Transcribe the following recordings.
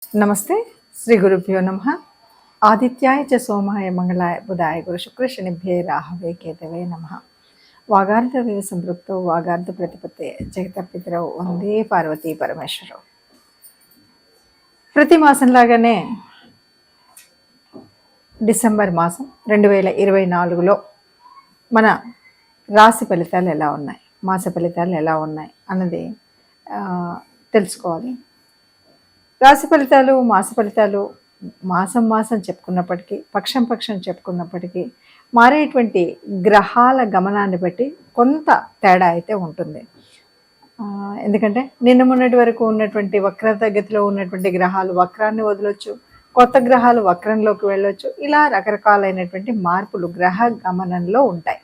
నమస్తే. శ్రీ గురుభ్యో నమః. ఆదిత్యాయ చ సోమాయ మంగళాయ బుధాయ గురు శుక్ర శనిభ్యే రాహవే కేతవే నమః. వాగార్ధవేవ సంపృక్తో వాగార్ధ ప్రతిపత్తే జగతపితరౌ వందే పార్వతీ పరమేశ్వరౌ. ప్రతి మాసంలాగానే డిసెంబర్ మాసం 2024లో మన రాశి ఫలితాలు ఎలా ఉన్నాయి, మాస ఫలితాలు ఎలా ఉన్నాయి అన్నది తెలుసుకోవాలి. రాశి ఫలితాలు, మాస ఫలితాలు మాసం చెప్పుకున్నప్పటికీ, పక్షం చెప్పుకున్నప్పటికీ మారేటువంటి గ్రహాల గమనాన్ని బట్టి కొంత తేడా అయితే ఉంటుంది. ఎందుకంటే నిన్న మొన్నటి వరకు ఉన్నటువంటి వక్రత గతిలో ఉన్నటువంటి గ్రహాలు వక్రాన్ని వదలొచ్చు, కొత్త గ్రహాలు వక్రంలోకి వెళ్ళొచ్చు. ఇలా రకరకాలైనటువంటి మార్పులు గ్రహ గమనంలో ఉంటాయి.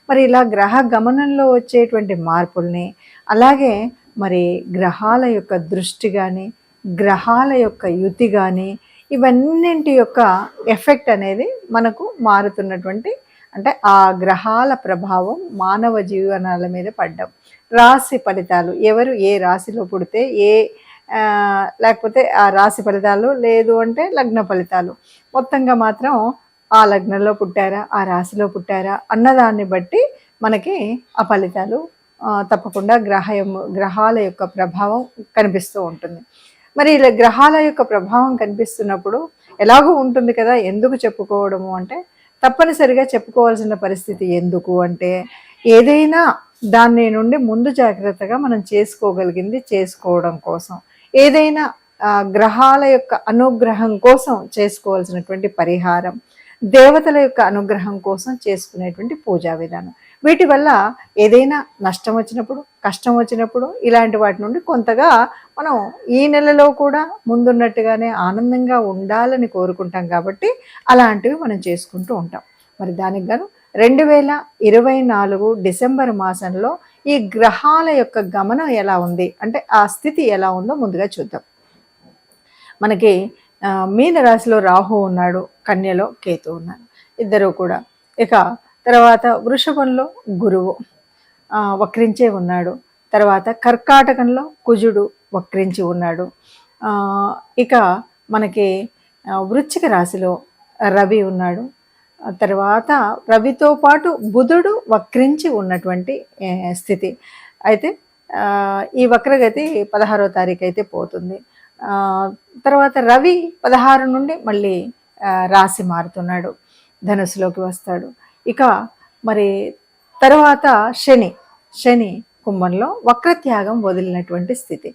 మరి ఇలా గ్రహ గమనంలో వచ్చేటువంటి మార్పుల్ని, అలాగే మరి గ్రహాల యొక్క దృష్టి కానీ, గ్రహాల యొక్క యుతి కానీ, ఇవన్నింటి యొక్క ఎఫెక్ట్ అనేది మనకు మారుతున్నటువంటి, అంటే ఆ గ్రహాల ప్రభావం మానవ జీవనాల మీద పడ్డం. రాశి ఫలితాలు, ఎవరు ఏ రాశిలో పుడితే లేకపోతే ఆ రాశి ఫలితాలు, లేదు అంటే లగ్న ఫలితాలు, మొత్తంగా మాత్రం ఆ లగ్నంలో పుట్టారా, ఆ రాశిలో పుట్టారా అన్నదాన్ని బట్టి మనకి ఆ ఫలితాలు తప్పకుండా గ్రహాల యొక్క ప్రభావం కనిపిస్తూ ఉంటుంది. మరి ఇలా గ్రహాల యొక్క ప్రభావం కనిపిస్తున్నప్పుడు ఎలాగూ ఉంటుంది కదా, ఎందుకు చెప్పుకోవడము అంటే తప్పనిసరిగా చెప్పుకోవాల్సిన పరిస్థితి. ఎందుకు అంటే ఏదైనా దాని నుండి ముందు జాగ్రత్తగా మనం చేసుకోగలిగింది చేసుకోవడం కోసం, ఏదైనా గ్రహాల యొక్క అనుగ్రహం కోసం చేసుకోవాల్సినటువంటి పరిహారం, దేవతల యొక్క అనుగ్రహం కోసం చేసుకునేటువంటి పూజా విధానం, వీటి వల్ల ఏదైనా నష్టం వచ్చినప్పుడు, కష్టం వచ్చినప్పుడు ఇలాంటి వాటి నుండి కొంతగా మనం ఈ నెలలో కూడా ముందున్నట్టుగానే ఆనందంగా ఉండాలని కోరుకుంటాం. కాబట్టి అలాంటివి మనం చేసుకుంటూ ఉంటాం. మరి దానికి గాను 2024 డిసెంబర్ మాసంలో ఈ గ్రహాల యొక్క గమనం ఎలా ఉంది అంటే ఆ స్థితి ఎలా ఉందో ముందుగా చూద్దాం. మనకి మీన రాశిలో రాహు ఉన్నాడు, కన్యలో కేతు ఉన్నాడు, ఇద్దరు కూడా. ఇక తర్వాత వృషభంలో గురువు వక్రించే ఉన్నాడు. తర్వాత కర్కాటకంలో కుజుడు వక్రించి ఉన్నాడు. ఇక మనకి వృశ్చిక రాశిలో రవి ఉన్నాడు. తర్వాత రవితో పాటు బుధుడు వక్రించి ఉన్నటువంటి స్థితి. అయితే ఈ వక్రగతి 16వ తారీఖు అయితే పోతుంది. తర్వాత రవి 16 నుండి మళ్ళీ రాశి మారుతున్నాడు, ధనుసులోకి వస్తాడు. ఇక మరి తర్వాత శని కుంభంలో వక్రత్యాగం వదిలినటువంటి స్థితి.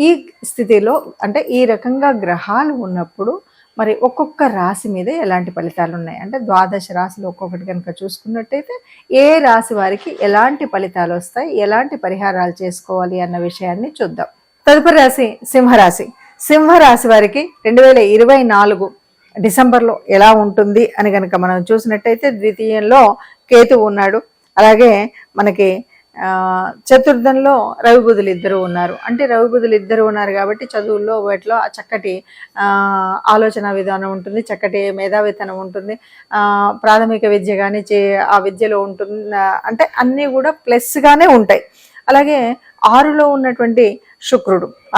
ఈ స్థితిలో అంటే ఈ రకంగా గ్రహాలు ఉన్నప్పుడు మరి ఒక్కొక్క రాశి మీద ఎలాంటి ఫలితాలు ఉన్నాయి అంటే 12 రాశులు ఒక్కొక్కటి కనుక చూసుకున్నట్టయితే ఏ రాశి వారికి ఎలాంటి ఫలితాలు వస్తాయి, ఎలాంటి పరిహారాలు చేసుకోవాలి అన్న విషయాన్ని చూద్దాం. తదుపరి రాశి సింహరాశి. సింహరాశి వారికి 2024 డిసెంబర్లో ఎలా ఉంటుంది అని కనుక మనం చూసినట్టయితే ద్వితీయంలో కేతు ఉన్నాడు. అలాగే మనకి చతుర్థంలో రవి బుధులు ఇద్దరు ఉన్నారు. అంటే రవి బుధులు ఇద్దరు ఉన్నారు కాబట్టి చదువుల్లో వాటిలో చక్కటి ఆలోచన విధానం ఉంటుంది, చక్కటి మేధావితనం ఉంటుంది, ప్రాథమిక విద్య కానీ ఆ విద్యలో ఉంటుంది. అంటే అన్నీ కూడా ప్లస్గానే ఉంటాయి. అలాగే 6లో ఉన్నటువంటి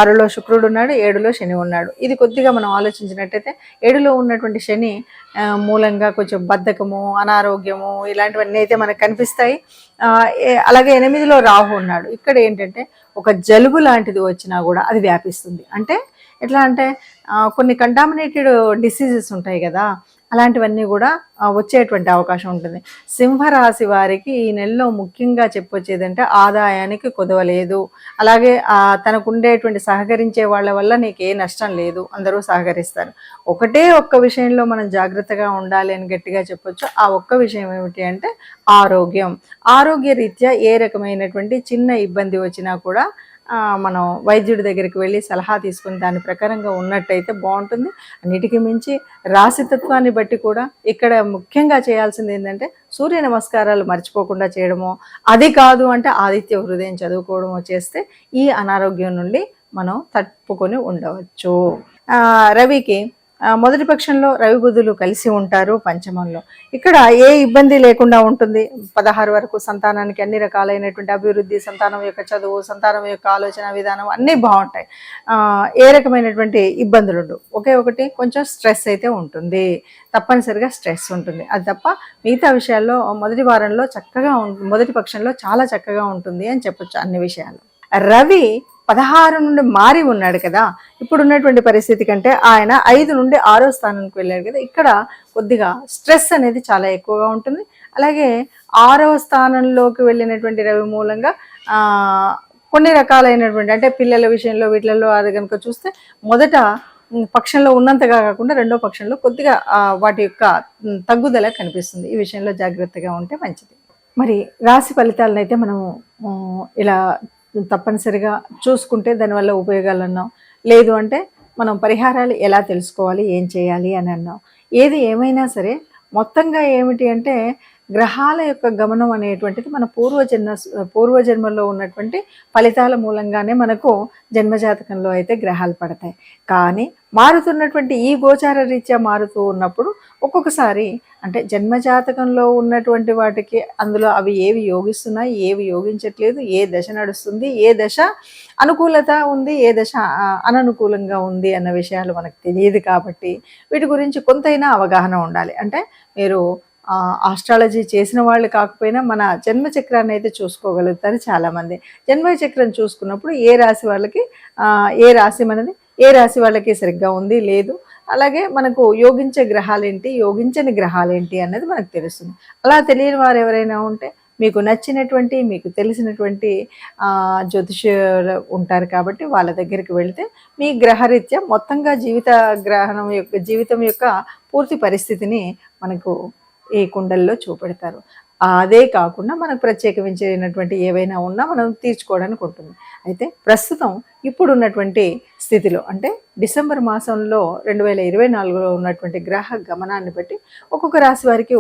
ఆరులో శుక్రుడు ఉన్నాడు, 7లో శని ఉన్నాడు. ఇది కొద్దిగా మనం ఆలోచించినట్టయితే 7లో ఉన్నటువంటి శని మూలంగా కొంచెం బద్ధకము, అనారోగ్యము ఇలాంటివన్నీ అయితే మనకు కనిపిస్తాయి. అలాగే 8లో రాహు ఉన్నాడు. ఇక్కడ ఏంటంటే ఒక జలుబు లాంటిది వచ్చినా కూడా అది వ్యాపిస్తుంది. అంటే ఎట్లా అంటే కొన్ని కంటామినేటెడ్ డిసీజెస్ ఉంటాయి కదా, అలాంటివన్నీ కూడా వచ్చేటువంటి అవకాశం ఉంటుంది. సింహరాశి వారికి ఈ నెలలో ముఖ్యంగా చెప్పొచ్చేదంటే ఆదాయానికి కొదవలేదు. అలాగే తనకు ఉండేటువంటి సహకరించే వాళ్ళ వల్ల నీకు ఏ నష్టం లేదు, అందరూ సహకరిస్తారు. ఒక్క విషయంలో మనం జాగ్రత్తగా ఉండాలి అని గట్టిగా చెప్పొచ్చు. ఆ ఒక్క విషయం ఏమిటి అంటే ఆరోగ్య రీత్యా ఏ రకమైనటువంటి చిన్న ఇబ్బంది వచ్చినా కూడా మనం వైద్యుడి దగ్గరికి వెళ్ళి సలహా తీసుకుని దాని ప్రకారంగా ఉన్నట్టయితే బాగుంటుంది. అన్నిటికీ మించి రాశితత్వాన్ని బట్టి కూడా ఇక్కడ ముఖ్యంగా చేయాల్సింది ఏంటంటే సూర్య నమస్కారాలు మర్చిపోకుండా చేయడము, అది కాదు అంటే ఆదిత్య హృదయం చదువుకోవడము చేస్తే ఈ అనారోగ్యం నుండి మనం తప్పుకొని ఉండవచ్చు. రవికి మొదటి పక్షంలో రవి బుధులు కలిసి ఉంటారు పంచమంలో. ఇక్కడ ఏ ఇబ్బంది లేకుండా ఉంటుంది. 16 వరకు సంతానానికి అన్ని రకాలైనటువంటి అభివృద్ధి, సంతానం యొక్క చదువు, సంతానం యొక్క ఆలోచన విధానం అన్నీ బాగుంటాయి. ఏ రకమైనటువంటి ఇబ్బందులు ఉండవు. ఒకే ఒకటి కొంచెం స్ట్రెస్ అయితే ఉంటుంది, తప్పనిసరిగా స్ట్రెస్ ఉంటుంది. అది తప్ప మిగతా విషయాల్లో మొదటి వారంలో చక్కగా మొదటి పక్షంలో చాలా చక్కగా ఉంటుంది అని చెప్పొచ్చు అన్ని విషయాలు. రవి 16 నుండి మారి ఉన్నాడు కదా, ఇప్పుడు ఉన్నటువంటి పరిస్థితి కంటే ఆయన 5 నుండి 6వ స్థానానికి వెళ్ళాడు కదా, ఇక్కడ కొద్దిగా స్ట్రెస్ అనేది చాలా ఎక్కువగా ఉంటుంది. అలాగే 6వ స్థానంలోకి వెళ్ళినటువంటి రవి మూలంగా కొన్ని రకాలైనటువంటి అంటే పిల్లల విషయంలో వీటిలలో అది కనుక చూస్తే మొదట పక్షంలో ఉన్నంతగా కాకుండా రెండో పక్షంలో కొద్దిగా వాటి యొక్క తగ్గుదల కనిపిస్తుంది. ఈ విషయంలో జాగ్రత్తగా ఉంటే మంచిది. మరి రాశి ఫలితాలను అయితే మనము ఇలా తప్పనిసరిగా చూసుకుంటే దానివల్ల ఉపయోగాలు అన్నాం. లేదు అంటే మనం పరిహారాలు ఎలా తెలుసుకోవాలి, ఏం చేయాలి అని అన్నాం. ఏది ఏమైనా సరే మొత్తంగా ఏమిటి అంటే గ్రహాల యొక్క గమనం అనేటువంటిది మన పూర్వజన్మలో ఉన్నటువంటి ఫలితాల మూలంగానే మనకు జన్మజాతకంలో అయితే గ్రహాలు పడతాయి. కానీ మారుతున్నటువంటి ఈ గోచార రీత్యా మారుతూ ఉన్నప్పుడు ఒక్కొక్కసారి అంటే జన్మజాతకంలో ఉన్నటువంటి వాటికి అందులో అవి ఏవి యోగిస్తున్నాయి, ఏవి యోగించట్లేదు, ఏ దశ నడుస్తుంది, ఏ దశ అనుకూలత ఉంది, ఏ దశ అననుకూలంగా ఉంది అన్న విషయాలు మనకు తెలియదు. కాబట్టి వీటి గురించి కొంతైనా అవగాహన ఉండాలి. అంటే మీరు ఆస్ట్రాలజీ చేసిన వాళ్ళు కాకపోయినా మన జన్మచక్రాన్ని అయితే చూసుకోగలుగుతారు చాలామంది. జన్మచక్రం చూసుకున్నప్పుడు ఏ రాశి వాళ్ళకి ఏ రాశి మనది, ఏ రాశి వాళ్ళకి సరిగ్గా ఉంది లేదు, అలాగే మనకు యోగించే గ్రహాలేంటి, యోగించని గ్రహాలేంటి అన్నది మనకు తెలుస్తుంది. అలా తెలియని వారు ఎవరైనా ఉంటే మీకు నచ్చినటువంటి మీకు తెలిసినటువంటి జ్యోతిష్యులు ఉంటారు కాబట్టి వాళ్ళ దగ్గరికి వెళితే మీ గ్రహరీత్యా మొత్తంగా జీవితం యొక్క పూర్తి పరిస్థితిని మనకు ఈ కుండల్లో చూపెడతారు. అదే కాకుండా మనకు ప్రత్యేకించినటువంటి ఏవైనా ఉన్నా మనం తీర్చుకోవడానికి ఉంటుంది. అయితే ప్రస్తుతం ఇప్పుడున్నటువంటి స్థితిలో అంటే డిసెంబర్ మాసంలో 2024లో ఉన్నటువంటి గ్రహ గమనాన్ని బట్టి ఒక్కొక్క రాశి వారికి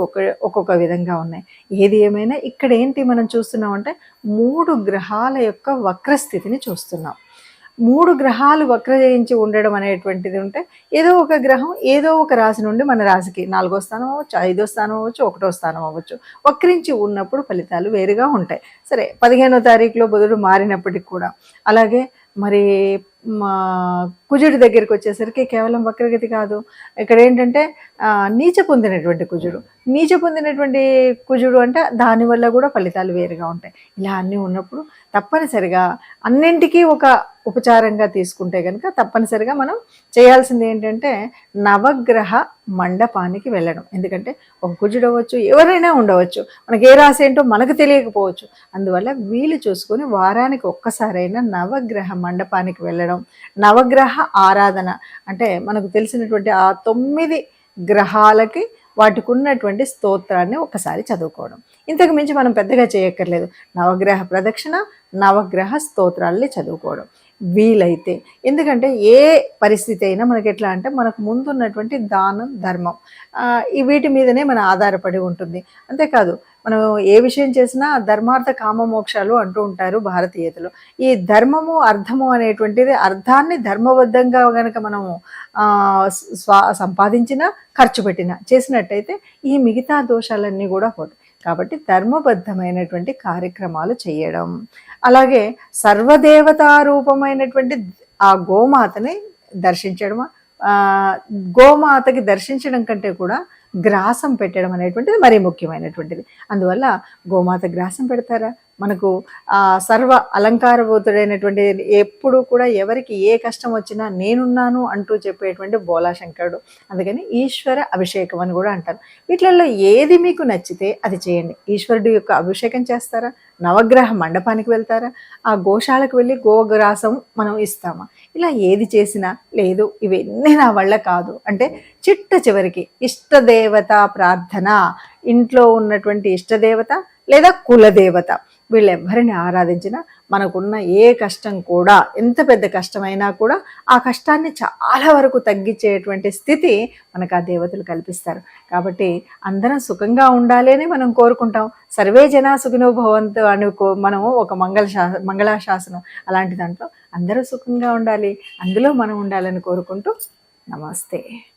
ఒక్కొక్క విధంగా ఉన్నాయి. ఏది ఏమైనా ఇక్కడ ఏంటి మనం చూస్తున్నామంటే 3 గ్రహాల యొక్క వక్రస్థితిని చూస్తున్నాం. 3 గ్రహాలు వక్రజయించి ఉండడం అనేటువంటిది ఉంటే ఏదో ఒక గ్రహం ఏదో ఒక రాశి నుండి మన రాశికి 4వ స్థానం అవ్వచ్చు, 5వ స్థానం అవ్వచ్చు, 1వ స్థానం అవ్వచ్చు వక్రించి ఉన్నప్పుడు ఫలితాలు వేరుగా ఉంటాయి. సరే 15వ తారీఖులో బుధుడు మారినప్పటికి కూడా అలాగే మరి కుజుడి దగ్గరికి వచ్చేసరికి కేవలం వక్రగతి కాదు, ఇక్కడ ఏంటంటే నీచ పొందినటువంటి కుజుడు అంటే దానివల్ల కూడా ఫలితాలు వేరుగా ఉంటాయి. ఇలా అన్నీ ఉన్నప్పుడు తప్పనిసరిగా అన్నింటికీ ఒక ఉపచారంగా తీసుకుంటే కనుక తప్పనిసరిగా మనం చేయాల్సింది ఏంటంటే నవగ్రహ మండపానికి వెళ్ళడం. ఎందుకంటే ఒక కుజుడు అవ్వచ్చు, ఎవరైనా ఉండవచ్చు, మనకి ఏ రాశి ఏంటో మనకు తెలియకపోవచ్చు. అందువల్ల వీలు చూసుకొని వారానికి ఒక్కసారైనా నవగ్రహ మండపానికి వెళ్ళడం, నవగ్రహ ఆరాధన అంటే మనకు తెలిసినటువంటి ఆ 9 గ్రహాలకి వాటికి ఉన్నటువంటి స్తోత్రాన్ని ఒకసారి చదువుకోవడం. ఇంతకు మించి మనం పెద్దగా చేయక్కర్లేదు. నవగ్రహ ప్రదక్షిణ, నవగ్రహ స్తోత్రాల్ని చదువుకోవడం వీలైతే. ఎందుకంటే ఏ పరిస్థితి అయినా మనకి ఎట్లా అంటే మనకు ముందున్నటువంటి దానం ధర్మం వీటి మీదనే మన ఆధారపడి ఉంటుంది. అంతేకాదు మనం ఏ విషయం చేసినా ధర్మార్థ కామ మోక్షాలు అంటూ ఉంటారు భారతీయతలో. ఈ ధర్మము అర్థము అనేటువంటిది అర్థాన్ని ధర్మబద్ధంగా కనుక మనము సంపాదించినా ఖర్చు పెట్టినా చేసినట్టయితే ఈ మిగతా దోషాలన్నీ కూడా పోతాయి. కాబట్టి ధర్మబద్ధమైనటువంటి కార్యక్రమాలు చేయడం, అలాగే సర్వదేవతారూపమైనటువంటి ఆ గోమాతని దర్శించడం, గోమాతకి దర్శించడం కంటే కూడా గ్రాసం పెట్టడం అనేటువంటిది మరీ ముఖ్యమైనటువంటిది. అందువల్ల గోమాత గ్రాసం పెడతారా, మనకు సర్వ అలంకారభూతుడైనటువంటి ఎప్పుడు కూడా ఎవరికి ఏ కష్టం వచ్చినా నేనున్నాను అంటూ చెప్పేటువంటి బోలాశంకరుడు. అందుకని ఈశ్వర అభిషేకం అని కూడా అంటారు. వీటిలలో ఏది మీకు నచ్చితే అది చేయండి. ఈశ్వరుడు యొక్క అభిషేకం చేస్తారా, నవగ్రహ మండపానికి వెళ్తారా, ఆ గోశాలకు వెళ్ళి గోగ్రాసం మనం ఇస్తామా, ఇలా ఏది చేసినా లేదు ఇవన్నీ నా వల్ల కాదు అంటే చిట్ట చివరికి ఇష్టదేవత ప్రార్థన, ఇంట్లో ఉన్నటువంటి ఇష్టదేవత లేదా కులదేవత వీళ్ళెవ్వరిని ఆరాధించినా మనకున్న ఏ కష్టం కూడా ఎంత పెద్ద కష్టమైనా కూడా ఆ కష్టాన్ని చాలా వరకు తగ్గించేటువంటి స్థితి మనకు ఆ దేవతలు కల్పిస్తారు. కాబట్టి అందరం సుఖంగా ఉండాలి అని మనం కోరుకుంటాం. సర్వే జనా సుఖినో భవంతు అని మనము ఒక మంగళాశాసనం అలాంటి దాంట్లో అందరూ సుఖంగా ఉండాలి, అందులో మనం ఉండాలని కోరుకుంటూ నమస్తే.